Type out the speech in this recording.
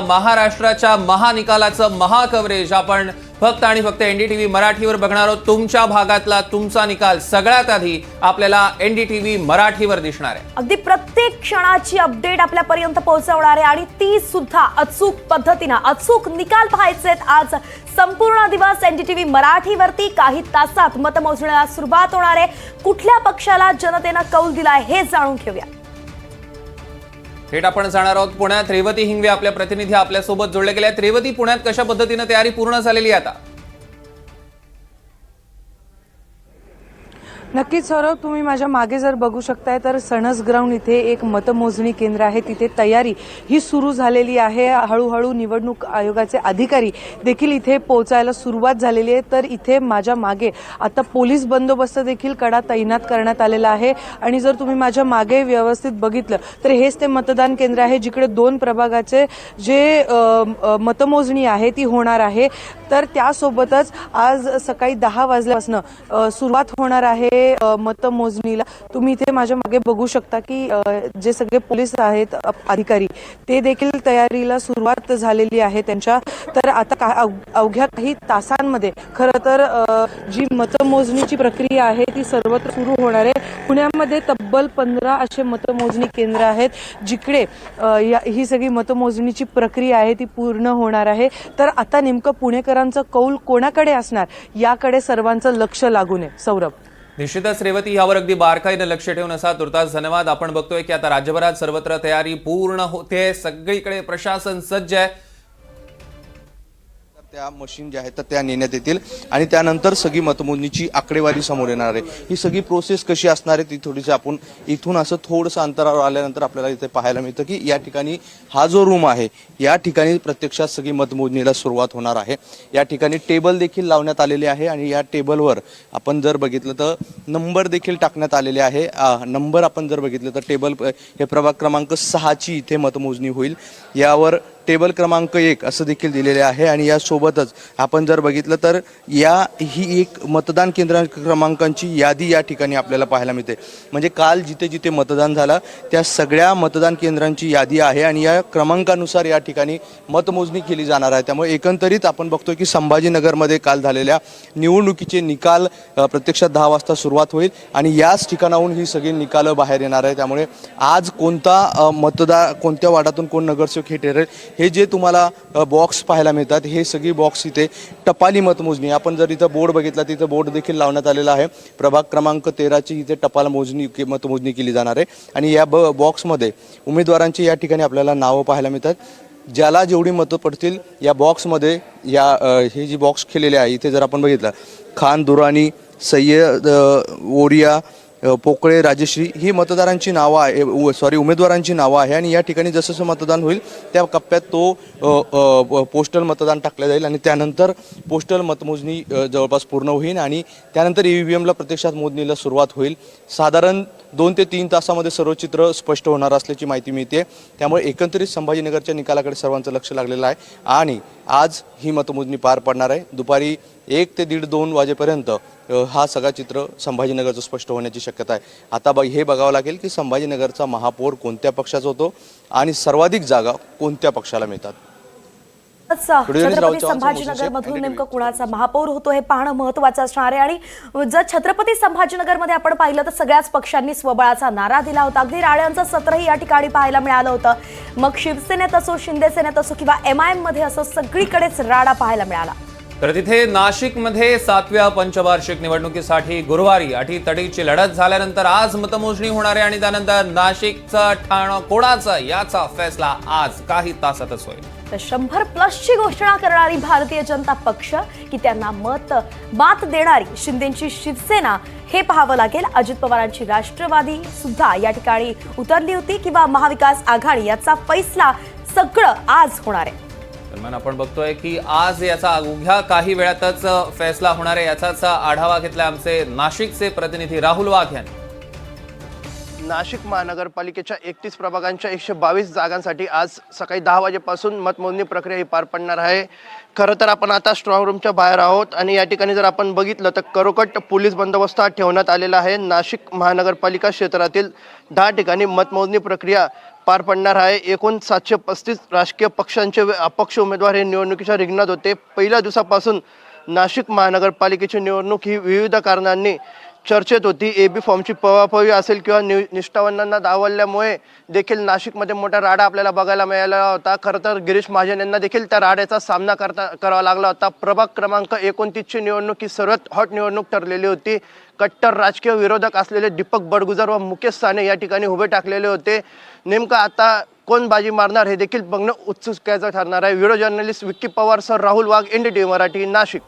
महाराष्ट्राच्या महानिकालाचं महाकव्हरेज आपण फक्त आणि फक्त एनडीटीव्ही मराठीवर बघणार आहोत। तुमच्या भागातला तुमचा निकाल सगळ्यात आधी आपल्याला एनडीटीव्ही मराठीवर दिसणार आहे। अगदी प्रत्येक क्षणाची अपडेट आपल्यापर्यंत पोहोचवणार आहे आणि ती सुद्धा अचूक पद्धतीने अचूक निकाल पाहायचे। आज संपूर्ण दिवस एनडीटीव्ही मराठीवरती काही तासात मतमोजणीला सुरुवात होणार आहे। कुठल्या पक्षाला जनतेने कौल दिलाय हे जाणून घेऊया। थेट आपण जाणार आहोत पुण्यात। रेवती हिंगवे आपल्या प्रतिनिधी आपल्या सोबत जोडले गेले आहेत। रेवती, पुण्यात कशा पद्धतीने तयारी पूर्ण झालेली आहे आता? नक्कीच सौरभ, तुम्ही माझ्या मागे जर बघू शकताय तर सणस ग्राउंड इथे एक मतमोजणी केंद्र आहे। तिथे तयारी ही सुरू झालेली आहे। हळूहळू निवडणूक आयोगाचे अधिकारी देखील इथे पोहोचायला सुरुवात झालेली आहे। तर इथे माझ्या मागे आता पोलीस बंदोबस्त देखील कडा तैनात करण्यात आलेला आहे। आणि जर तुम्ही माझ्या मागे व्यवस्थित बघितलं तर हेच ते मतदान केंद्र आहे जिकडे 2 प्रभागाचे जे मतमोजणी आहे ती होणार आहे। तर त्यासोबतच आज सकाळी 10 वाजल्यापासून सुरुवात होणार आहे मतमोजणीला। तुम्ही इथे माझ्या मागे बघू शकता की जे सगळे पोलीस आहेत अधिकारी ते देखील तयारीला सुरुवात झालेली आहे त्यांच्या। तर आता अवघ्या काही तासांमध्ये खरं तर जी मतमोजणीची प्रक्रिया आहे ती सर्वत्र सुरू होणार आहे। पुण्यामध्ये तब्बल 15 असे मतमोजणी केंद्र आहेत जिकडे ही सगळी मतमोजणीची प्रक्रिया आहे ती पूर्ण होणार आहे। तर आता नेमकं पुणेकरांचं कौल कोणाकडे असणार याकडे सर्वांचं लक्ष लागून आहे। सौरभ, निश्चितच रेवती, यावर अगदी बारकाईने लक्ष ठेवून असा तुर्तास धन्यवाद। आपण बघतोय की आता राज्यभरात सर्वत्र तयारी पूर्ण होते, सगळीकडे प्रशासन सज्ज आहे। त्या मशीन ज्या आहेत तर त्या नेण्यात येतील आणि त्यानंतर सगळी मतमोजणीची आकडेवारी समोर येणार आहे। ही सगळी प्रोसेस कशी असणार आहे ती थोडीशी आपण इथून असं थोडंसं अंतरावर आल्यानंतर आपल्याला इथे पाहायला मिळतं की या ठिकाणी हा जो रूम आहे या ठिकाणी प्रत्यक्षात सगळी मतमोजणीला सुरुवात होणार आहे। या ठिकाणी टेबल देखील लावण्यात आलेले आहे आणि या टेबलवर आपण जर बघितलं तर नंबर देखील टाकण्यात आलेले आहे। नंबर आपण जर बघितलं तर टेबल हे प्रभाग क्रमांक 6 ची इथे मतमोजणी होईल। यावर टेबल क्रमांक 1 असं देखील दिलेले आहे आणि यासोबतच आपण जर बघितलं तर ही एक मतदान केंद्र क्रमांकांची यादी या ठिकाणी आपल्याला पाहायला मिळते। म्हणजे काल जिथे जिथे मतदान झालं त्या सगळ्या मतदान केंद्रांची यादी आहे आणि या क्रमांकानुसार या ठिकाणी मतमोजणी केली जाणार आहे। त्यामुळे एकंदरीत आपण बघतोय की संभाजीनगरमध्ये काल झालेल्या निवडणुकीचे निकाल प्रत्यक्षात 10 वाजता सुरुवात होईल आणि याच ठिकाणाहून ही सगळी निकालं बाहेर येणार आहे। त्यामुळे आज कोणत्या वार्डातून कोण नगरसेवक हे ठरेल हे जे तुम्हाला बॉक्स पाहायला मिळतात हे सगळी बॉक्स इथे टपाली मतमोजणी, आपण जर इथं बोर्ड बघितला तिथं बोर्ड देखील लावण्यात आलेला आहे। प्रभाग क्रमांक 13 ची इथे टपाल मतमोजणी केली जाणार आहे आणि या बॉक्समध्ये उमेदवारांची या ठिकाणी आपल्याला नावं पाहायला मिळतात। ज्याला जेवढी मतं पडतील या बॉक्समध्ये हे जी बॉक्स केलेले आहे इथे जर आपण बघितलं खान दुरानी, सय्यद ओरिया, पोकळे, राजश्री ही मतदारांची नावं आहे, उमेदवारांची नावं आहे। आणि या ठिकाणी जसं मतदान होईल त्या कप्प्यात तो पोस्टल मतदान टाकलं जाईल आणि त्यानंतर पोस्टल मतमोजणी जवळपास पूर्ण होईल आणि त्यानंतर ईव्हीएमला प्रत्यक्षात मोजणीला सुरुवात होईल। साधारण 2 ते 3 तासामध्ये सर्व चित्र स्पष्ट होणार असल्याची माहिती मिळते। त्यामुळे एकंदरीत संभाजीनगरच्या निकालाकडे सर्वांचं लक्ष लागलेलं आहे आणि आज ही मतमोजणी पार पडणार आहे। दुपारी 1 ते 1:30-2 वाजेपर्यंत हा सगळा चित्र संभाजीनगरचं स्पष्ट होण्याची शक्यता आहे। आता हे बघावं लागेल की संभाजीनगरचा महापौर कोणत्या पक्षाचा होतो आणि सर्वाधिक जागा कोणत्या पक्षाला मिळतात। छत्रपती संभाजीनगर मधून नेमकं कुणाचा महापौर होतो हे पाहणं महत्त्वाचं असणार आहे। आणि जर छत्रपती संभाजीनगरमध्ये आपण पाहिलं तर सगळ्याच पक्षांनी स्वबळाचा नारा दिला होता। अगदी राड्यांचं सत्रही या ठिकाणी पाहायला मिळालं होतं। मग शिवसेनेत असो, शिंदे सेनेत असो किंवा MIM मध्ये असो सगळीकडेच राडा पाहायला मिळाला। तर तिथे नाशिकमध्ये 7व्या पंचवार्षिक निवडणुकीसाठी गुरुवारी अटीतटीची लढत झाल्यानंतर आज मतमोजणी होणार आहे आणि त्यानंतर नाशिकचं ठाणं कोणाचं याचा फैसला आज काही तासातच होईल। तर 100+ ची घोषणा करणारी भारतीय जनता पक्ष की त्यांना मात देणारी शिंदेची शिवसेना हे पाहावं लागेल। अजित पवारांची राष्ट्रवादी सुद्धा या ठिकाणी उतरली होती किंवा महाविकास आघाडी याचा फैसला सगळं आज होणार आहे। दरम्यान आपण बघतोय की आज याचा अवघ्या काही वेळातच फैसला होणार आहे। याचाच आढावा घेतला आमचे नाशिकचे प्रतिनिधी राहुल वाघ यांनी। नाशिक महानगरपालिकेच्या 31 प्रभागांच्या 122 जागांसाठी आज सकाळी 10 वाजेपासून मतमोजणी प्रक्रिया ही पार पडणार आहे। खरं तर आपण आता स्ट्रॉंग रूमच्या बाहेर आहोत आणि या ठिकाणी जर आपण बघितलं तर करोकट पोलीस बंदोबस्त ठेवण्यात आलेला आहे। नाशिक महानगरपालिका क्षेत्रातील 10 ठिकाणी मतमोजणी प्रक्रिया पार पडणार आहे. एकूण 735 राजकीय पक्षांचे अपक्ष उमेदवार हे निवडणुकीच्या रिंगणात होते. पहिल्या दिवसापासून नाशिक महानगरपालिकेची निवडणूक ही विविध कारणांनी चर्चेत होती. AB फॉर्मची पवापवी असेल किंवा निष्ठावंतांना डावलल्यामुळे देखील नाशिकमध्ये मोठा राडा आपल्याला बघायला मिळाला होता. खरं तर गिरीश महाजन यांना देखील त्या राड्याचा सामना करावा लागला होता. प्रभाग क्रमांक 29ची निवडणूक ही सर्वात हॉट निवडणूक ठरलेली होती. कट्टर राजकीय विरोधक असलेले दीपक बडगुजर व मुकेश साने या ठिकाणी उभे टाकलेले होते. नेमकं आता कोण बाजी मारणार हे देखील बघणं उत्सुकतेचं ठरणार आहे. Video journalist Vicky Pawar sir, Rahul Wagh, NDTV Marathi, Nashik.